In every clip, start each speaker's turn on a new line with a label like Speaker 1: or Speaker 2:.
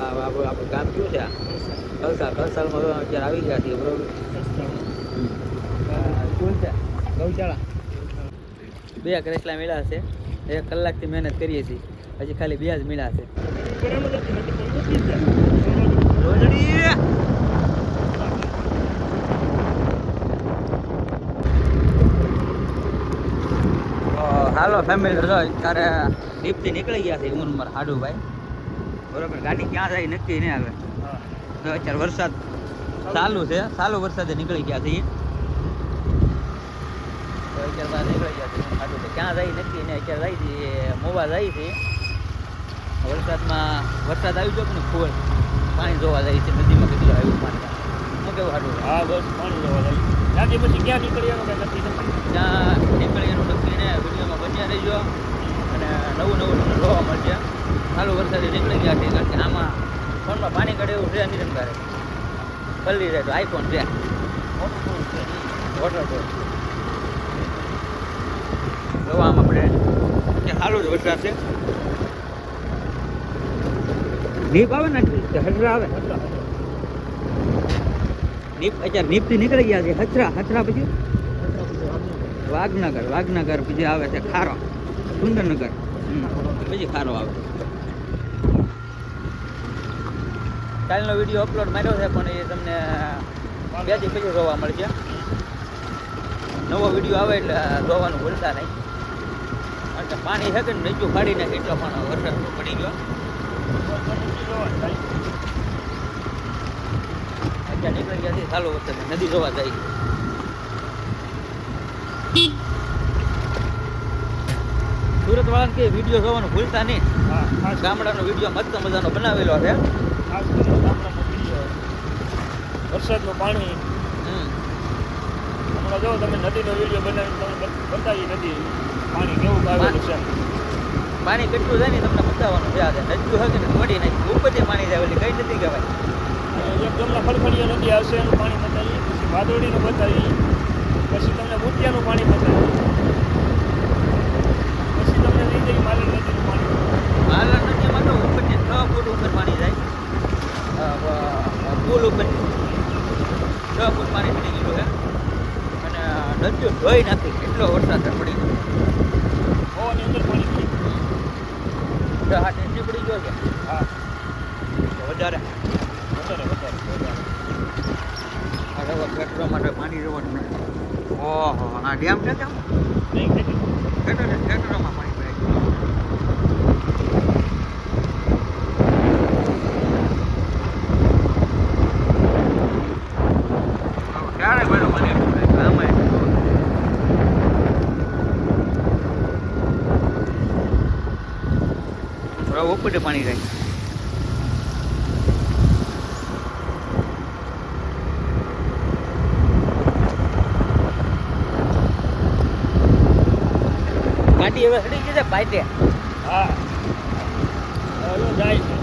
Speaker 1: આપણું ગામ કયું છે કલસાલમાં અત્યારે આવી ગયા છીએ બરોબર. સ્કૂલ છે ગૌશાળા. 2 કરેસલા મેળા છે. 1 કલાકથી મહેનત કરીએ છીએ, હજી ખાલી 2 જ મેળા છે. હાલો ફેમિલી, ત્યારે દીપથી નીકળી ગયા છે હું મારા હાડુભાઈ બરોબર. ગાડી ક્યાં જાય નક્કી નહીં આવે. તો અત્યારે વરસાદ ચાલુ છે, ચાલુ વરસાદે નીકળી ગયા છે. તો અત્યારે નીકળી ગયા છે હાડુભાઈ, ક્યાં જાય નક્કી નહીં. અત્યારે જાય છે મોવા જાય છે. વરસાદ આવી ગયો ને ફૂલ પાણી જોવા જાય છે નદીમાં. કેટલું આવ્યું પાણી, શું કેવું હાડું? હા બસ પાણી જોવા જાય. ત્યાંથી પછી ક્યાં નીકળી એનું કંઈ નક્કી નથી. ત્યાં નીકળી એનું નક્કી ને વિડીયોમાં બન્યા રહીજો અને નવું તમને જોવા મળશે. ચાલુ વરસાદે નીકળી ગયા છે, કારણ કે આમાં ફોનમાં પાણી કાઢે એવું છે નહીં. રમતા પલ્લી રહે તો આઈફોન છે, વોટરપ્રૂફ જોવા આમાં આપણે ચાલુ જ વરસાદ છે. નીપ આવે ને હચરા આવે. નીપ અત્યારે નીપથી નીકળી ગયા છે. હચરા પછી વાઘનગર પછી આવે છે ખારો, સુંદરનગર પછી ખારો આવે. કાલનો વિડીયો અપલોડ માર્યો છે પણ એ તમને 2 દી પછી જોવા મળશે. નવો વિડીયો આવે એટલે જોવાનું ભૂલતા નહીં. કારણ કે પાણી છે કે નીચું ફાડી નાખે એટલો પણ વરસાદ પડી ગયો. અત્યારે નીકળી ગયા છે ચાલુ વરસાદ, નદી જોવા જાય. સુરત વાળાને કે વિડીયો જોવાનું ભૂલતા નહીં. ગામડાનો વિડીયો મસ્ત મજાનો બનાવેલો છે. વરસાદનું પાણી હમણાં જો તમે નદીનો વિડીયો બનાવીને તમને બતાવી નદી પાણી કેવું આવેલું છે. પાણી કેટલું જાય ને તમને બતાવવાનું છે. નદી હોય કે વળી નાખી ઉપરથી પાણી જાય, એટલે કઈ નથી કહેવાય. એક તમને ફળફળિયા નદી આવશે એનું પાણી બતાવીએ, પછી વાદળીનું બતાવીએ, પછી તમને મુઠિયાનું પાણી બતાવીએ, પછી તમને લઈ જઈએ માલણ નદીનું પાણી. માલણ નદીમાં તો ઉપરથી 6 ફૂટ ઉપર પાણી જાય. પુલ ઉપર 6 ફૂટ પાણી પડી ગયેલું છે અને નદીઓ ધોઈ નાખી. એટલો વરસાદ પડી ગયો. ઓની અંદર પાણી પડી ગયું. 8 ઇંચ પડી ગયો છે. હા વધારે ખેતરો માટે પાણી જવાનું નથી. ઓહો, આ ડેમ છે કેમ? ખેતરોમાં પાણી ભરાય ગયું. ક્યારે બધું મને આમાં ઉપર પાણી જાય. ગાડી હવે સડી ગઈ છે પાઇટે. હા જાય છે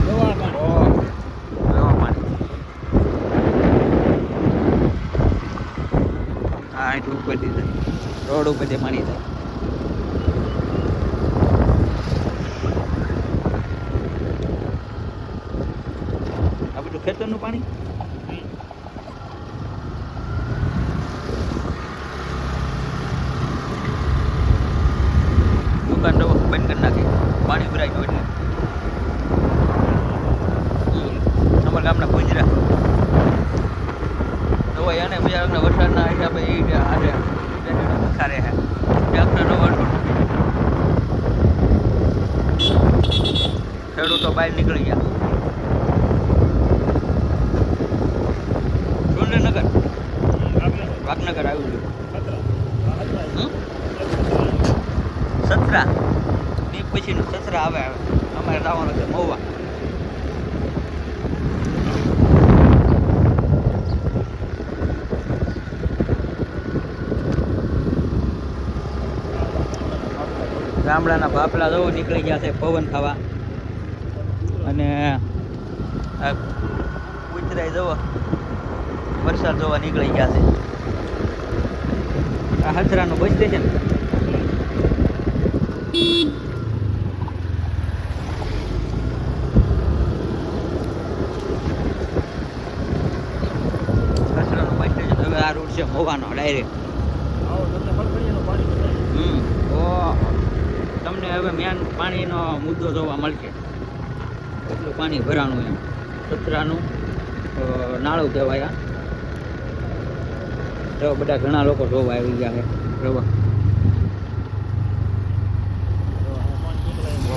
Speaker 1: જોવા પાણી. હા એટલું ઉપરથી જાય, રોડ ઉપરથી પાણી જાય. આ બધું ખેતરનું પાણી. દુકાન તો બંધ કરી નાખી, પાણી ભરાઈ ગયું એટલે. અમારા ગામના ભુજરા તો એને બિચારા વરસાદના હિસાબે એ આજે ખારે છે. ટ્રેક્ટરનો વરસાદ ખેડૂતો બહાર નીકળી ગયા. સુરેન્દ્રનગર વાઘનગર આવ્યું છે. સતરા દીપ પછીનું સતરા આવે અમારે જવાનું છે મહુવા. ગામડાના બાપલા જવો નીકળી ગયા છે પવન ખાવા, અને ઉતરાઈ જવો વરસાદ જોવા નીકળી ગયા છે. આ હથરાનું બસ સ્ટેશન. ધોવાનો ડાયરેક્ટ. ઓહો, તમને હવે મેન પાણીનો મુદ્દો જોવા મળશે. એટલું પાણી ભરાણું એમ કચરાનું નાળું કહેવાય. તો બધા ઘણા લોકો જોવા આવી ગયા છે. બરાબર.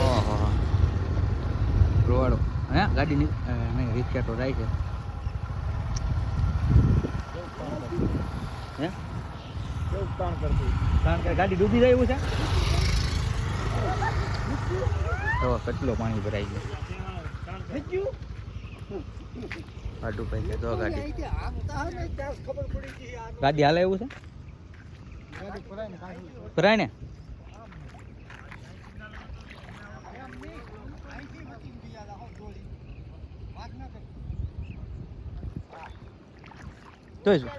Speaker 1: ઓહો રોડ હે ગાડી નહીં રિક્ષા તો જાય છે. હે કારણ કે ગાડી ડૂબી જાય એવું છે. તો કેટલો પાણી ભરાઈ ગયું. ભાઈ છે તો ગાડી હાલે એવું છે. ભરાય ને તો શું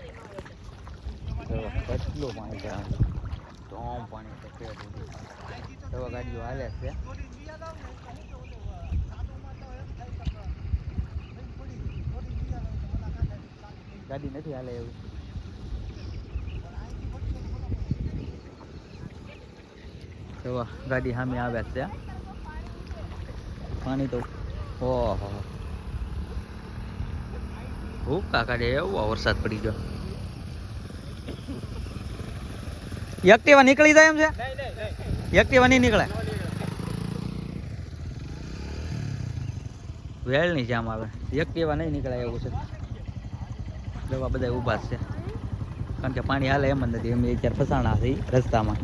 Speaker 1: કેટલું પાણી ભરાય. તો પાણી તો ગાડીઓ હાલે છે. ગાડી નથી હાલે એવું. તો ગાડી સામે આવે છે. પાણી તો ઓહો ભૂકા કાઢે એવો વરસાદ પડી ગયો. એક્ટિવા નીકળી જાય એમ છે. એક્ટિવા નહીં નીકળે. વેલ ની જામ આવે. એક્ટિવા નહીં નીકળે એવું છે. દવા બધા ઊભા છે કારણ કે પાણી હાલે એમ જ નથી. એમ અત્યારે ફસાણા છે રસ્તામાં.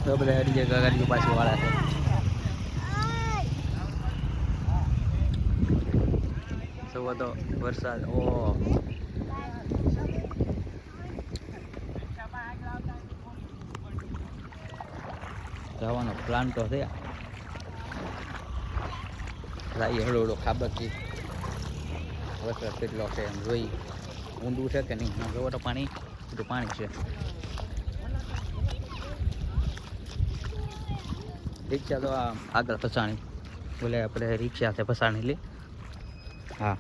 Speaker 1: તો બધા અડી જગ્યા ગાડીઓ પાછી વાળા છે. સૌ તો વરસાદ જવાનો પ્લાન તો છે. લાઈએ હળો હળો ખાબકથી વરસાદ કેટલો છે એમ જોઈ. ઊંડું છે કે નહીં જોવો તો પાણી બધું પાણી છે. રિક્ષા તો આગળ ફસાણી બોલે આપણે રિક્ષા છે ફસાણી લે. હા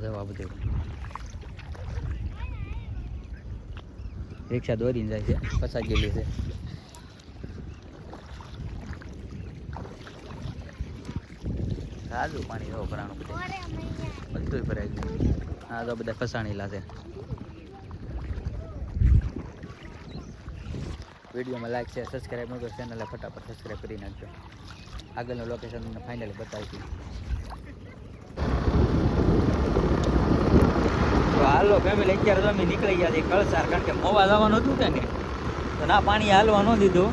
Speaker 1: જવા બધું રિક્ષા દોરીને જાય છે. ફસાઈ ગયેલી છે. સારું પાણી એવો ભરાણું બધું ભરાઈ ગયું. હા તો બધા ફસાણેલા છે. વિડીયોમાં લાઈક છે સબસ્ક્રાઈબ ન કરો ચેનલને ફટાફટ સબસ્ક્રાઈબ કરી નાખજો. આગળનું લોકેશન તમને ફાઇનલી બતાવશું. તો હાલો ફેમિલી અત્યારે તો અમે નીકળી ગયા છીએ કળસાર કારણ કે મોવા જવાનું હતું કે ને તો ના પાણી હાલવા ન દીધું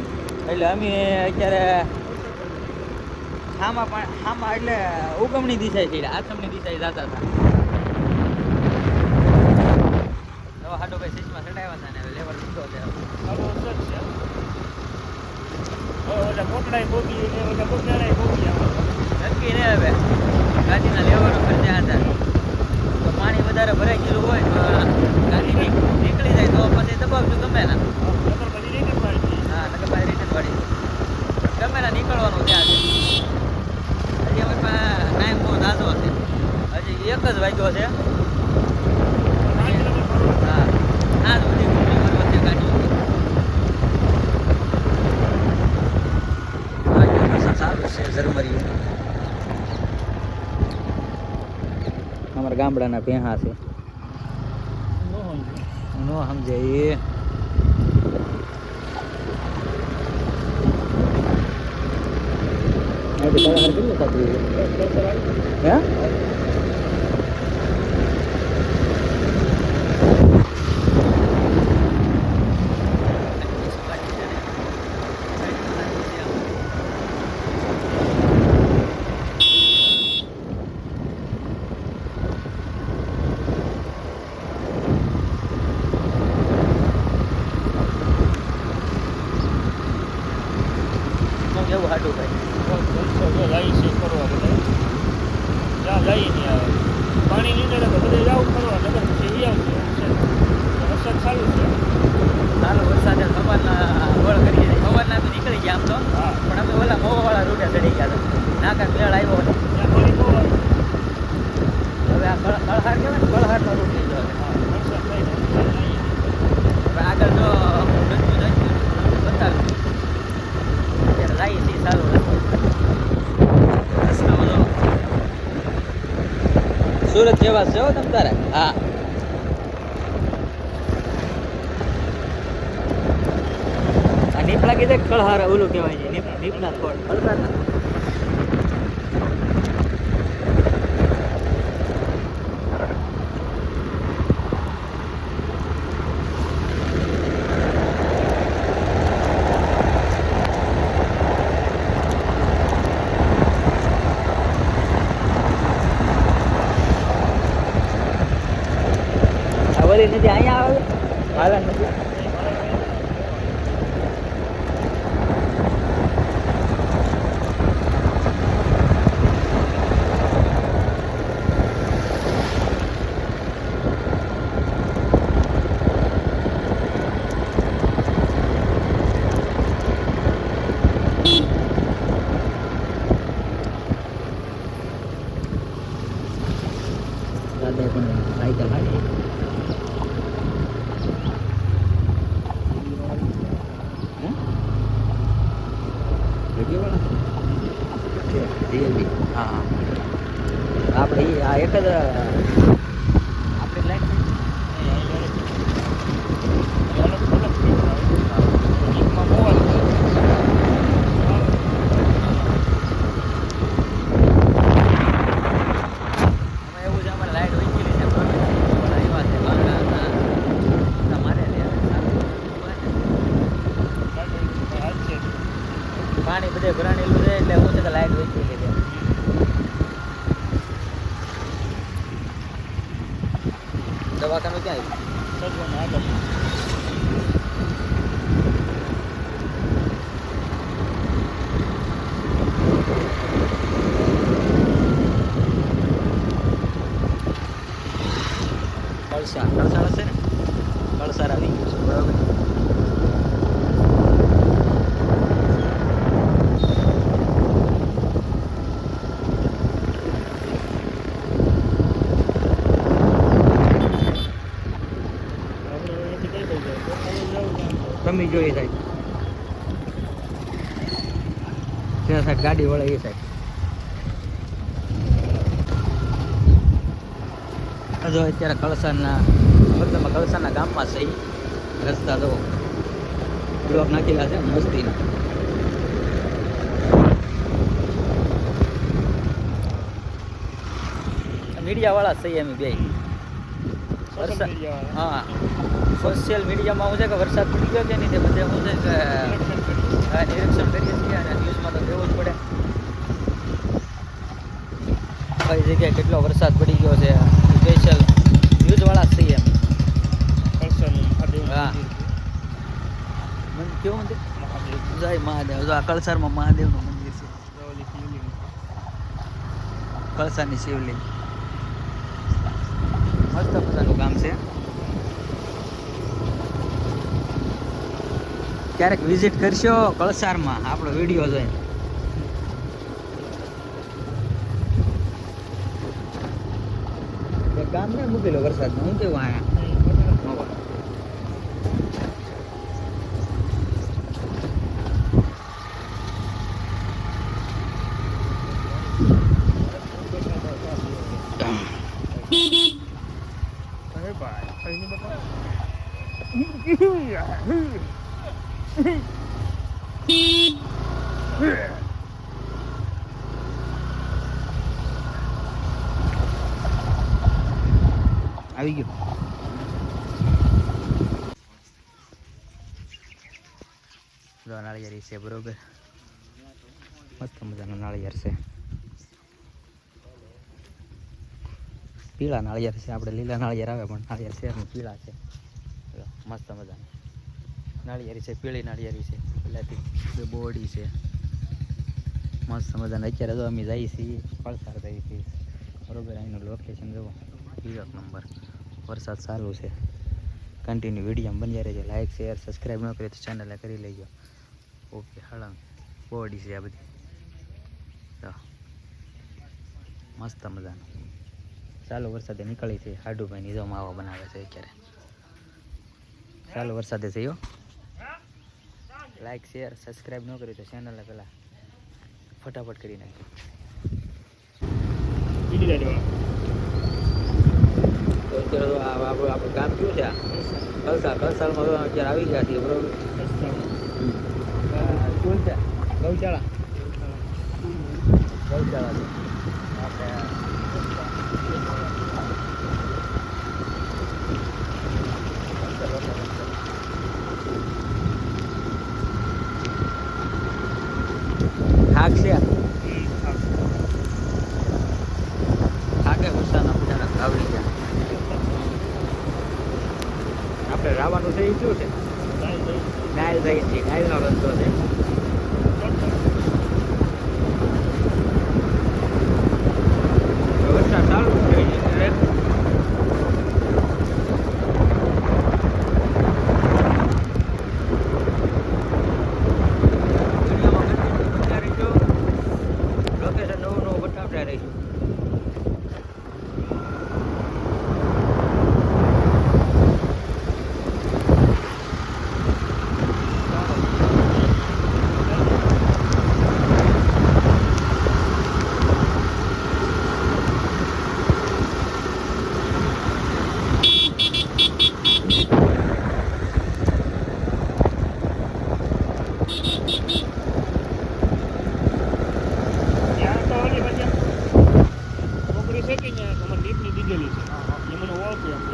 Speaker 1: એટલે અમે અત્યારે હામાં એટલે ઉગમણી દિશાએ છે આથમની દિશાએ જતા હતા. તો હાડો ભાઈ સીટમાં ચડાવ્યા હતા ને લેવલ લીધો છે. નક્કી ને હવે ગાડીના લેવાનો ખર્ચા હતા. તો પાણી વધારે ભરાઈ ગયેલું હોય તો ગાડી નીકળી જાય તો પછી દબાવજો ગમે ના. હા નગરપાલિકા રિટર્ન વાળી ગમે ના નીકળવાનું ત્યાં છે. હજી હવે ટાઈમ બહુ ઝાઝો છે. હજી 1 જ વાગ્યો છે. હા આજ બધી વચ્ચે ગાડીઓ સારું છે ઝરમરી. અમારા ગામડાના ભેહા છે નો સમજે એ. હે કેવું હાટું ભાઈ
Speaker 2: પાણી નીકળે તો બધે જવું કરવા નગર જેવી આવશે વરસાદ ચાલુ છે.
Speaker 1: ના કાંઈ મેળ આવ્યો ને હવે આ કળહાર કહેવાય ને કળહારનો રૂટ લઈ ગયો હવે આગળ જો બતાવ્યું અત્યારે લાવી હતી સારો રસ્તો સુરત જેવા છે હો તમ તારે હા આ નીપલા કીધે કળહાર ઓલું કહેવાય છે નીપના થોડ કળહારના નથી અહીંયા આવે હાલા નથી દાદા પણ સાયકલ હાલી હા આપણે આ એક જ આપણી લાઈન એવું છે અમારે લાઈટ હોય છે પાણી બધે ભરાણેલું છે એટલે હું છે કે લાઈટ હોય છે દવાખાનું ક્યાં આવ્યું કળસાર હશે ને કળસાર આવી ગયું છે બરાબર તમે જોઈ સાહેબ ત્યાં સાહેબ ગાડી વળે એ સાહેબ જો અત્યારે કળસારના મતલબ કળસાના ગામમાં છે રસ્તા જો બ્લોક નાખેલા છે મસ્તીના મીડિયાવાળા છે એમ બે હા સોશિયલ મીડિયામાં હું છે કે વરસાદ પડી ગયો કે નહીં તે બધે હું છે કે નિરીક્ષણ કરીએ છીએ અને ન્યૂઝમાં તો કહેવું જ પડે કઈ જગ્યાએ કેટલો વરસાદ પડી ગયો છે સ્પેશિયલ ન્યૂઝવાળા છે એમ હા કેવું મંદિર જય મહાદેવ જો આ કળસારમાં મહાદેવનું મંદિર છે કળસારની શિવલિંગ મસ્ત મજાનું ગામ છે ક્યારેક વિઝિટ કરશો કળસારમાં આપણો વિડીયો જોઈને ગામ ને મૂકેલો વરસાદમાં હું કેવું આયા આવી ગયો નાળિયેરી છે બરોબર મસ્ત મજાનું નાળિયેર છે પીળા નાળિયેર છે આપણે લીલા નાળિયેર આવે પણ નાળિયેર શેરનું પીળા છે મસ્ત મજાનું નાળિયેરી છે પીળી નાળિયેરી છે પહેલાંથી બે બોડી છે મસ્ત મજાનું અત્યારે તો અમે જઈએ છીએ કળસાર જઈએ છીએ બરોબર અહીંનું લોકેશન જુઓ 1 નંબર વરસાદ ચાલુ છે કન્ટિન્યુ વિડીયો બની રહેજો લાઈક શેર સબસ્ક્રાઈબ ન કરે તો ચેનલને કરી લેજો ઓકે હળંગ બોડી છે આ બધી મસ્ત મજાનો. ચાલો વરસાદે નીકળી છે. હાડુભાઈ ની જો માવા બનાવે છે અત્યારે. ચાલો વરસાદે જઈયો. લાઈક શેર સબસ્ક્રાઈબ ન કર્યું તો ચેનલને પેલા ફટાફટ કરી નાખજો. આપણું ગામ કયું છે? કલસાલમાં અત્યારે આવી ગયા છીએ બરોબર. સ્કૂલ છે ગૌશાળા આપણે થાક છે થાકે વરસાદના પૂજાના આવડી ગયા. આપણે રાવાનું છે એ શું છે? ડાયલ થઈ છે. ડાયલનો રસ્તો છે. વરસાદ ચાલુ થઈ ગયો. લોકેશન નવું નવું બતાવતા રહીશું.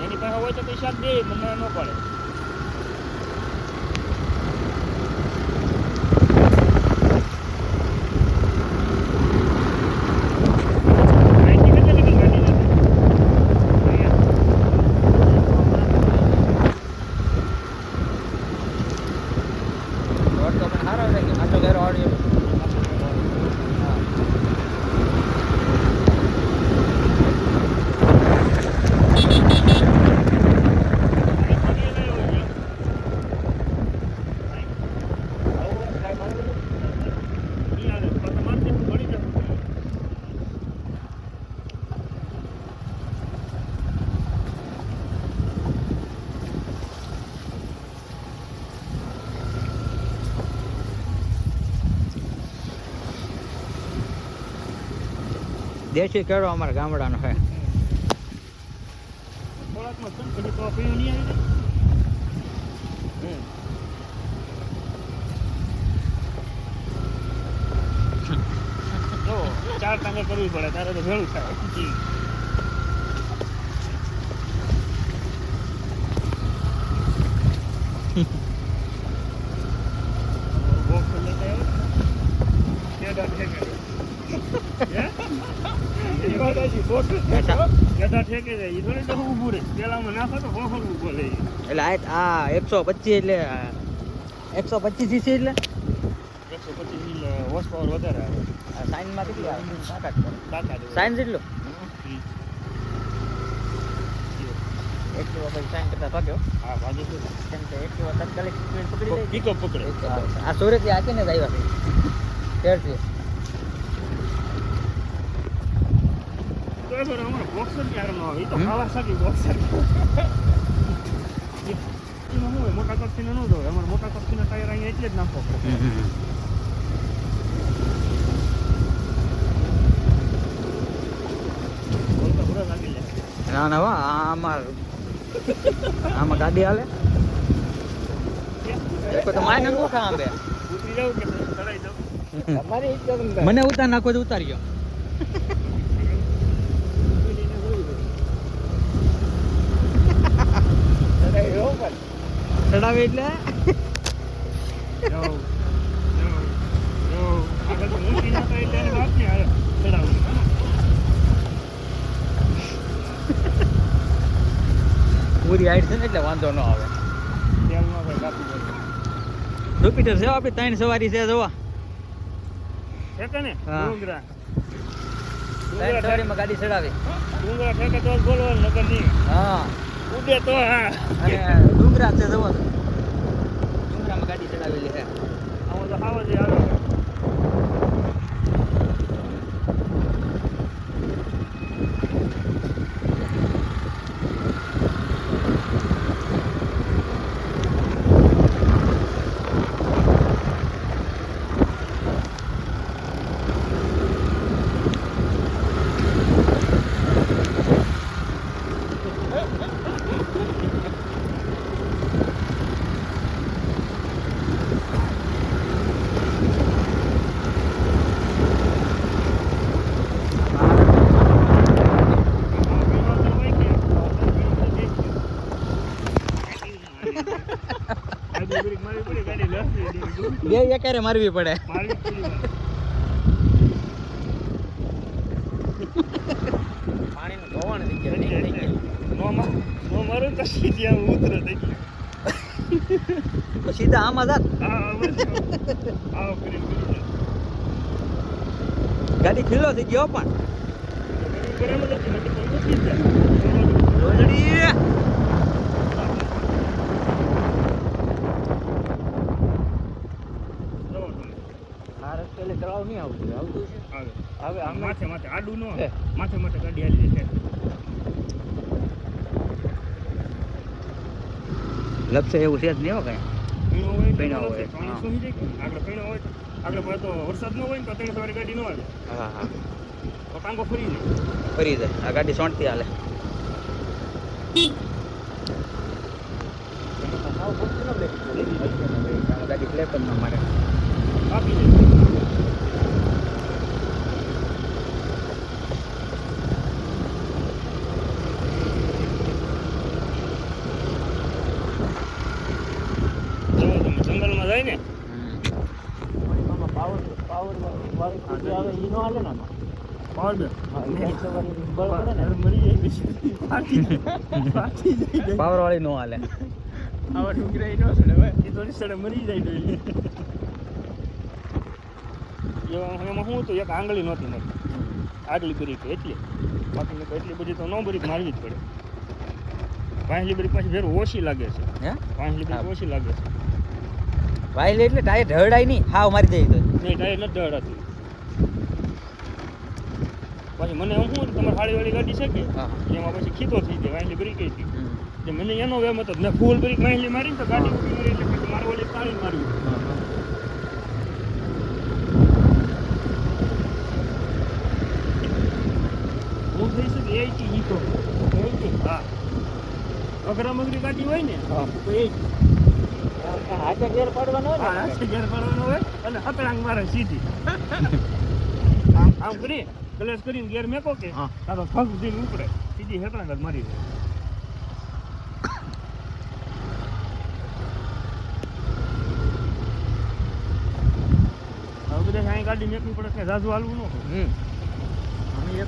Speaker 1: એની પાસે હોય તો પૈસા દે, મને ન પડે. દેશી કેળો અમારા ગામડાનો છે. ચાર ટાંગે કરવી પડે તારે તો ભેળું થાય. એટલે આ 125 એટલે 125 cc એટલે 125 હોર્સ પાવર વધારે આવે. સાઈનમાં કેટલી આવે? સાઈન જેટલો એકટીવા પછી સાઈન કરતા ભાગ્યો. હા ભાગ્યો શું કેમ કે એકટીવા તાત્કાલિક સ્પીડ પકડી લે. પિકઅપ પકડે. આ સુરતથી આકીને જ આવ્યા છે ત્યારથી. અમારે બોક્સર ક્યારે ન આવે? તો કાવાસાકી બોક્સર મોટા કક્ષીને ન જોવે. અમારે મોટા કક્ષીના ટાયર અહીંયા એટલે જ નાખવો પડે. ના ના આમાં ગાડી હાલે તો માય નંગો ખા આંબે ઉતરી જાવ કે ચડાઈ જાવ. મને ઉતાર નાખો તો ઉતારી ગયો. ચડાવે એટલે પૂરી હાઈટ છે ને એટલે વાંધો ન આવે. જુપિટર છે આપડે 3 સવારી છે જોવા છે ને. ડુંગરા સવારીમાં ગાડી ચડાવે. ડુંગરા ઠેકે તો બોલવાનું નગર નહીં. હા ઉડે તો હા. અને ડુંગરા છે જોવા ડુંગરામાં ગાડી ચડાવેલી છે. આવો તો ખાવા દે આવે. બે એકારે મારવી પડે. પાણીનું ધોવાણ થઈ ગયું. નો મારું તો સીધી આમ ઉતરે થઈ ગયું. તો સીધા આમાં જાત. ગાડી ખીલ્લો થઈ ગયો પણ રોજડી આ રસ્તે તળાવ નહીં આવતું આવતું છે હવે આમ માથે માથે આડું નો માથે માથે ગાડી આવી છે. લપસે એવું છે જ નહીં હો કઈ પીણો હોય આગળ પીણો હોય આગળ તો વરસાદ ન હોય ને તો તેને સવારે ગાડી ન આવે. હા હા તો ટાંગો ફરી જાય આ ગાડી સોંટતી હાલે. ગાડી ક્લેપ જ ન મારે આપી દે. જંગલમાં જાય ને પાવર વાળી આવે એ નો હાલે ને પાવર વાળી નો હાલે. આવા ડુંગરા નો સડે હવે એ થોડી સડે મરી જાય. એમાં શું હતું એક આંગળી નહોતી મળતી આગલી બ્રેક એટલે બાકી એટલી બધી તો નો બ્રેક મારવી જ પડે. પાંચલી બ્રેક પાછી ફેર ઓછી લાગે છે. પાંચલી બ્રેક ઓછી લાગે છે. વાયલે એટલે ટાયર ઢળાય નહીં હાવ મારી જાય તો નહીં ટાયર નથી ઢળાતું. પછી મને એમ શું તમારે હાડીવાળી ગાડી છે કે એમાં પછી ખીતો થઈ જાય વાયલી બ્રેક હતી જે મને એનો વેમ હતો ને ફૂલ બ્રેક વાયલી મારીને તો ગાડી ઊભી મરી એટલે પછી મારે ઓલી તાળી મારવી. હું થઈ શકે એ ઈકો હા અઘરા મગરી ગાડી હોય ને તો એ હાથે ગેર પાડવાનો હોય ને હાથે ગેર પાડવાનો હોય અને હતરાંગ મારે સીધી આમ કરી ક્લેશ કરીને ગેર મેકો કે આ તો ફગ દીન ઉપડે સીધી હતરાંગ જ મારી દે. હવે બધા અહીં ગાડી મેકવી પડે કે જાજુ હાલવું ન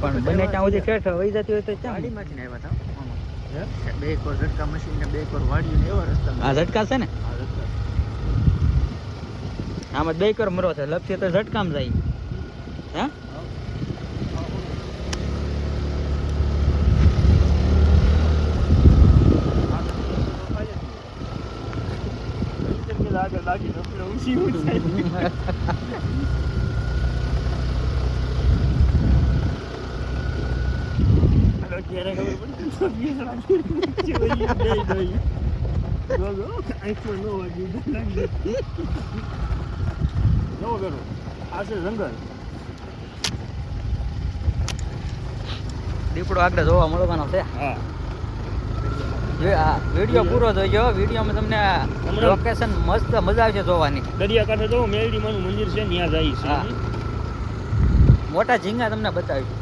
Speaker 1: પણ બને ત્યાં સુધી ઠેઠ વહી જતી હોય તો ગાડીમાંથી આવ્યા હતા બે કોર ઝટકા મશીન ને બે કોર વાડીઓ ને એવા રસ્તા. આ ઝટકા છે ને આમાં બે કોર મરો છે લપસે તો ઝટકામ જાય. હે લાગી ઊંચી ક્યારે ખબર પડી દીપડો આગળ જોવા મળવાનો છે. વિડીયો પૂરો જોઈજો. વિડીયોમાં તમને લોકેશન મસ્ત મજા આવશે જોવાની. દરિયાકાંઠે જો મેરડીમાનું મંદિર છે ત્યાં જાય છે. મોટા ઝીંગા તમને બતાવીશું.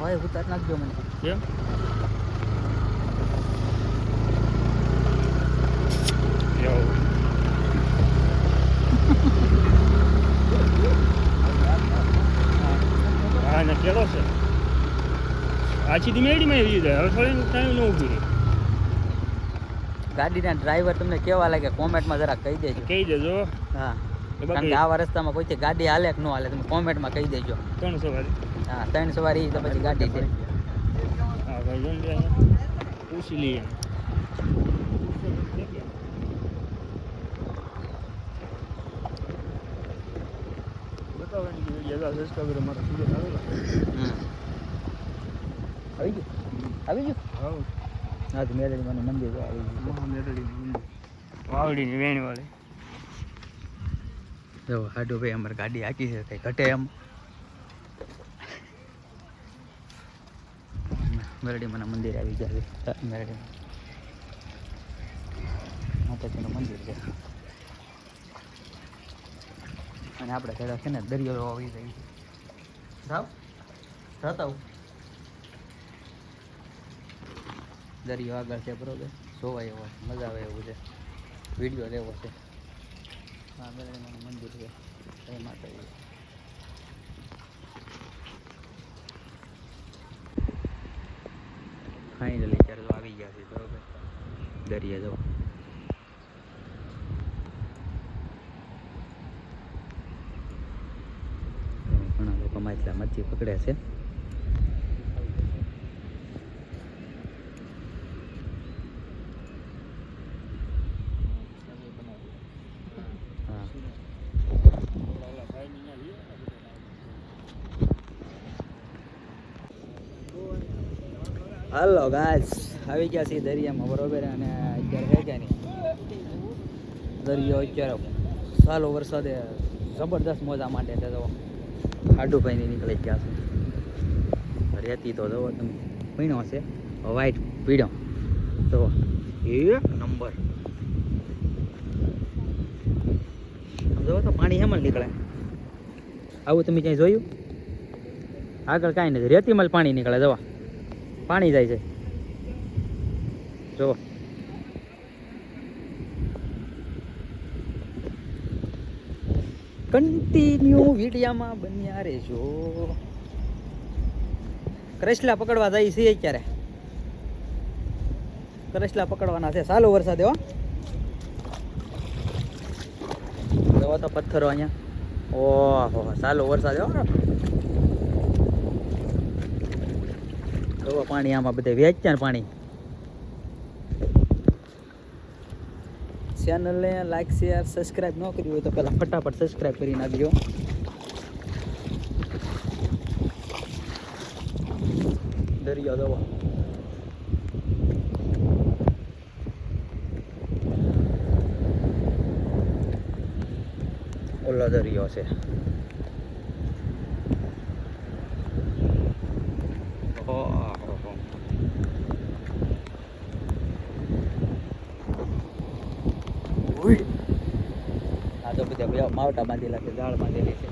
Speaker 1: હોય ઉતાર નાખજો મને કેમ હા ને કેળો છે આછી દી મેડીમાં આવી જાય. હવે થોડી ટાઈમ ન ઊભી રહી. ગાડીના ડ્રાઈવર તમને કેવા લાગે કોમેન્ટમાં જરા કહી દેજો. હા કારણ કે આવા રસ્તામાં કોઈ ગાડી હાલે કે ન હાલે તમે કોમેન્ટમાં કહી દેજો. 3 સવારી હા 3 સવારી તો પછી ગાડી છે. હા ભાઈ જોન લે પૂછી લઈએ. બતાવવાની કે વિડિયો સબસ્ક્રાઇબર મારા સુરત આવેલા. આવી ગયું હા આજ મેરડીમાનું મંદિર આવી ગયું. મેરડીનું મંદિર વાવડીની વેણી વાળી જો હાડો ભાઈ અમારી ગાડી હાકી છે કઈ ઘટે એમ. મેરડીમાના મંદિર આવી ગયા. મેરડી માતાજીનું મંદિર છે અને આપણે ઘરે છે ને દરિયો આવી જાય. જાવ જતા દરિયો આગળ છે બરોબર જોવાય એવો મજા આવે એવું છે. વિડીયો લેવો છે. હા મેલડીમાનું મંદિર છે જય માતાજી. ફાઇનલી ત્યારે તો આવી ગયા છે બરોબર દરિયા જવા. ઘણા લોકો માછલા મચ્છી પકડે છે. હાલો ગાઈસ આવી ગયા છીએ દરિયામાં બરોબર. અને અત્યારે છે કે નહીં દરિયો અત્યારે સાલો વરસાદે જબરદસ્ત મોજા માટે છે. તો ખાડુભાઈ નીકળી ગયા છે. રેતી તો જવો તમે પીણો છે વ્હાઈટ પીળો તો એક નંબર. જો તો પાણી હેમલ નીકળે આવું તમે ક્યાંય જોયું? આગળ કાંઈ નથી રેતીમાં જ પાણી નીકળે. જવા પાણી જાય છે જો. કન્ટિન્યુ વિડીયામાં બન્યા રહેજો. કરસલા પકડવા જાય છે અત્યારે. કરસલા પકડવાના છે. સાલો વરસાદ એવો એવો તો પથ્થરો અહીંયા. ઓહો સાલો વરસાદ એવો. તો પાણી આમાં બધે વેચ્યા ને પાણી. ચેનલને લાઈક શેર સબસ્ક્રાઈબ ન કર્યું હોય તો પહેલાં ફટાફટ સબસ્ક્રાઈબ કરી નાખજો. દરિયો દવા ઓલો દરિયો છે. આ તો બધા માવટા બાંધેલા છે. જાળ બાંધેલી છે.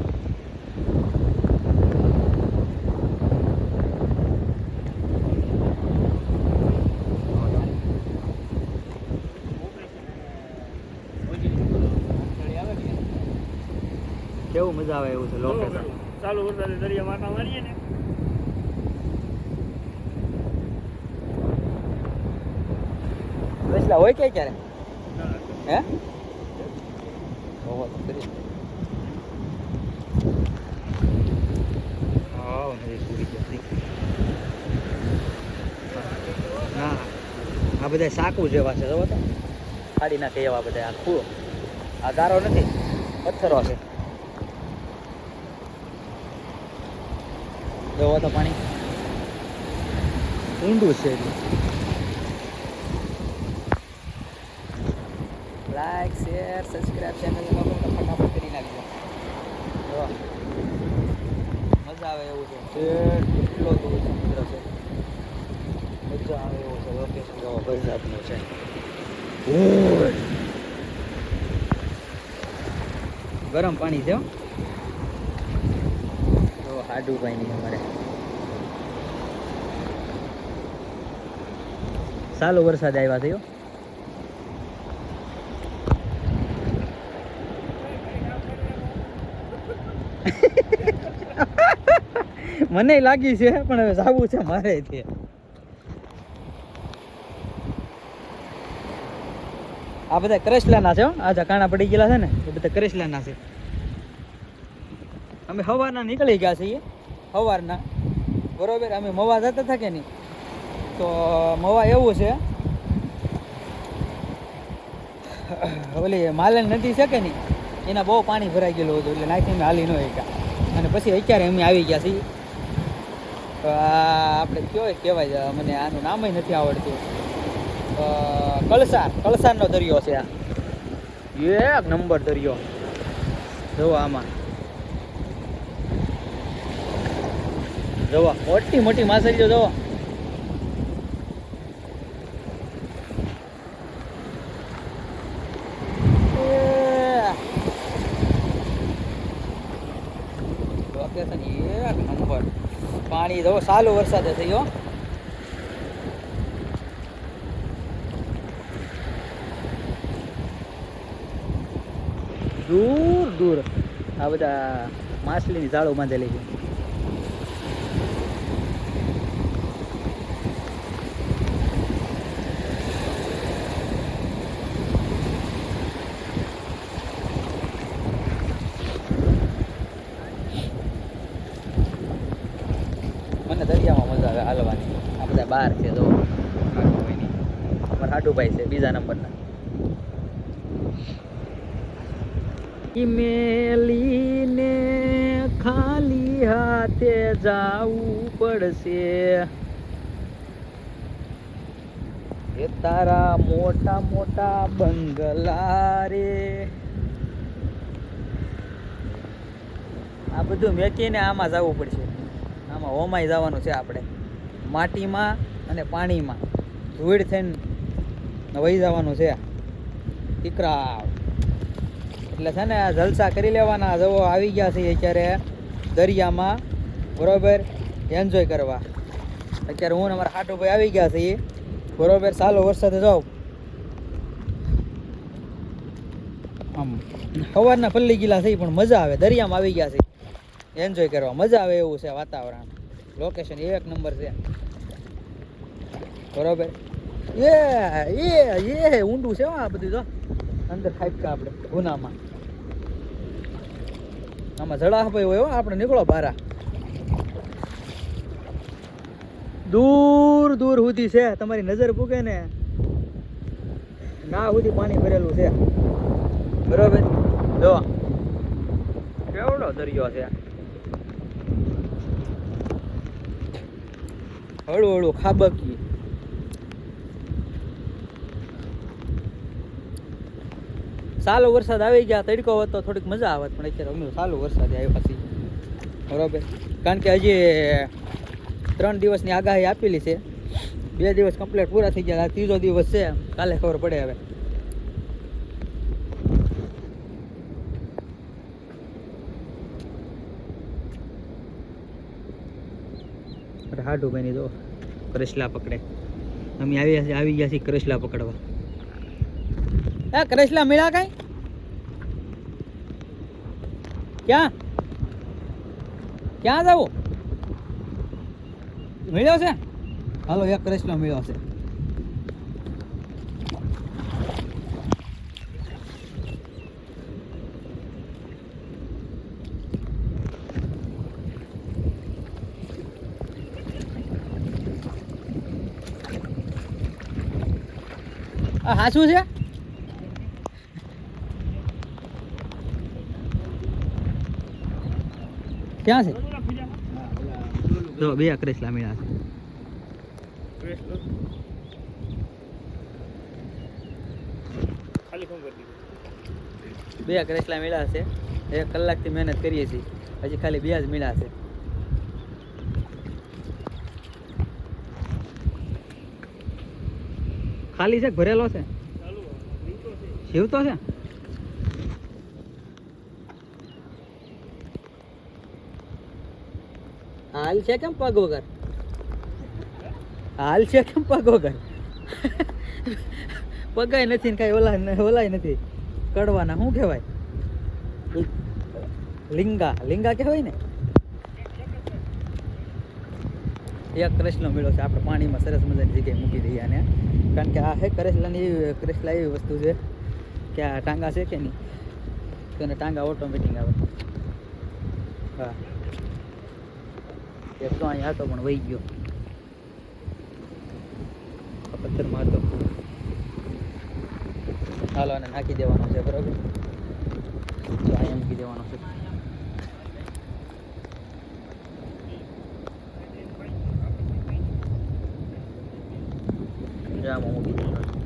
Speaker 1: કેવું મજા આવે એવું છે લોકેશન. ચાલુ વરસાદે દરિયા માટા મારીએ ને બેસલા હોય કે ક્યારે હે ના આ બધા સાકું જેવા છે. જો તો ફાડી નાખે એવા બધા. આ ખૂળો આ ગારો નથી પથ્થરો છે. જોવો તો પાણી ઊંડું છે. લાઈક શેર સબસ્ક્રાઈબ ચેનલમાં ફટાફટ કરી નાખજો. મજા આવે એવું છે. કેટલો દૂર સમુદ્ર છે. મજા આવે એવું છે. લોકેશન જોવો વરસાદનું છે. ગરમ પાણી છે. તો હાડુભાઈ ની અમારે સાલો વરસાદ આવ્યા થયો. મને લાગી છે પણ હવે જાવું છે મારે. તે આ બધા કરસલાના છે. આ કાણા પડી ગયેલા છે ને એ બધા કરસલાના છે. અમે સવારના નીકળી ગયા છીએ. સવારના બરોબર અમે મવા જતા હતા કે નહીં તો મવા એવું છે ઓલી માલણ નદી છે કે નહીં એના બહુ પાણી ભરાઈ ગયેલું હતું એટલે નાખી અમે હાલી ન ગયા. અને પછી અત્યારે અમે આવી ગયા છીએ. આપણે કયો કહેવાય મને આનું નામ નથી આવડતું. કળસારનો દરિયો છે. આ એક નંબર દરિયો. જોવો આમાં જોવો મોટી મોટી માછલીઓ જોવો. લોકેશન એક નંબર. પાણી જોવો સાલો વરસાદ થયો. દૂર દૂર આ બધા માછલીની જાળો બાંધેલી છે. મને દરિયામાં મજા આવે હાલવાની. આ બધા બહાર છે જો અમારા હાટુભાઈ છે બીજા નંબરના. મેલીને ખાલી હાથે જાવું પડશે એ તારા મોટા મોટા બંગલા રે. આ બધું મેકીને આમાં જવું પડશે. આમાં હોમાઈ જવાનું છે આપણે. માટીમાં અને પાણીમાં ધૂળ થઈને વહી જવાનું છે. દીકરા એટલે છે ને આ જલસા કરી લેવાના. જવો આવી ગયા છે અત્યારે દરિયામાં બરોબર એન્જોય કરવા. અત્યારે હું અમારા હાટુભાઈ આવી ગયા છે બરોબર. ચાલો વરસાદે જાઓ. આમ સવારના પલ્લી ગયેલા છે પણ મજા આવે. દરિયામાં આવી ગયા છે એન્જોય કરવા. મજા આવે એવું છે વાતાવરણ. લોકેશન એક નંબર છે બરોબર. એ ઊંડું છે આ બધું. તો અંદર ખાઈપકા આપણે ગુનામાં આમાં જડા ભાઈ હોય આપણે નીકળો બારા. દૂર દૂર સુધી છે તમારી નજર પૂગે ને ના સુધી પાણી ભરેલું છે બરોબર. જો કેવડો દરિયો છે. હળું હળું ખાબકી. સાલો વરસાદ આવી ગયા. તડકો હોત તો થોડીક મજા આવત પણ અત્યારે અમે સાલો વરસાદ આવ્યા પછી બરોબર. કારણ કે હજી 3 દિવસની આગાહી આપેલી છે. 2 દિવસ કમ્પ્લીટ પૂરા થઈ ગયા. આ 3જો દિવસ છે. કાલે ખબર પડે હવે. હાડુભાઈની જો કરસલા પકડે. અમે આવી ગયા છીએ કરસલા પકડવા. કરસલા મળ્યા કઈ? ક્યાં ક્યાં જવું? મળ્યો છે? હાલો એક કરસલો મળ્યો છે. હા શું છે? ક્યાં છે? જો 2 કરસલા મળ્યા છે. બે કરસલા મળ્યા છે. 1 કલાકથી મહેનત કરીએ છીએ. હજી ખાલી 2 જ મળ્યા છે. ખાલી છે ભરેલો છે? શિવતો છે? હાલ છે કેમ પગ વગર? હાલ છે કેમ પગ વગર? પગાય નથી ને કઈ ઓલાય નથી કડવાના. શું કહેવાય? લીંગા. લીંગા કહેવાય ને. એક કરસલો મળ્યો છે. આપણે પાણીમાં સરસ મજાની જગ્યાએ મૂકી દઈએ આને. કારણ કે આ હે કરસલા એવી વસ્તુ છે કે આ ટાંગા છે કે નહીં તો એને ટાંગા ઓટોમેટિક આવે. હા એક તો અહીંયા હતો પણ વહી ગયો. પથ્થરમાં હતો. હાલો આને નાખી દેવાનો છે બરાબર. તો અહીંયા મૂકી દેવાનો છે. જામાં મૂકી દેવાનો છે.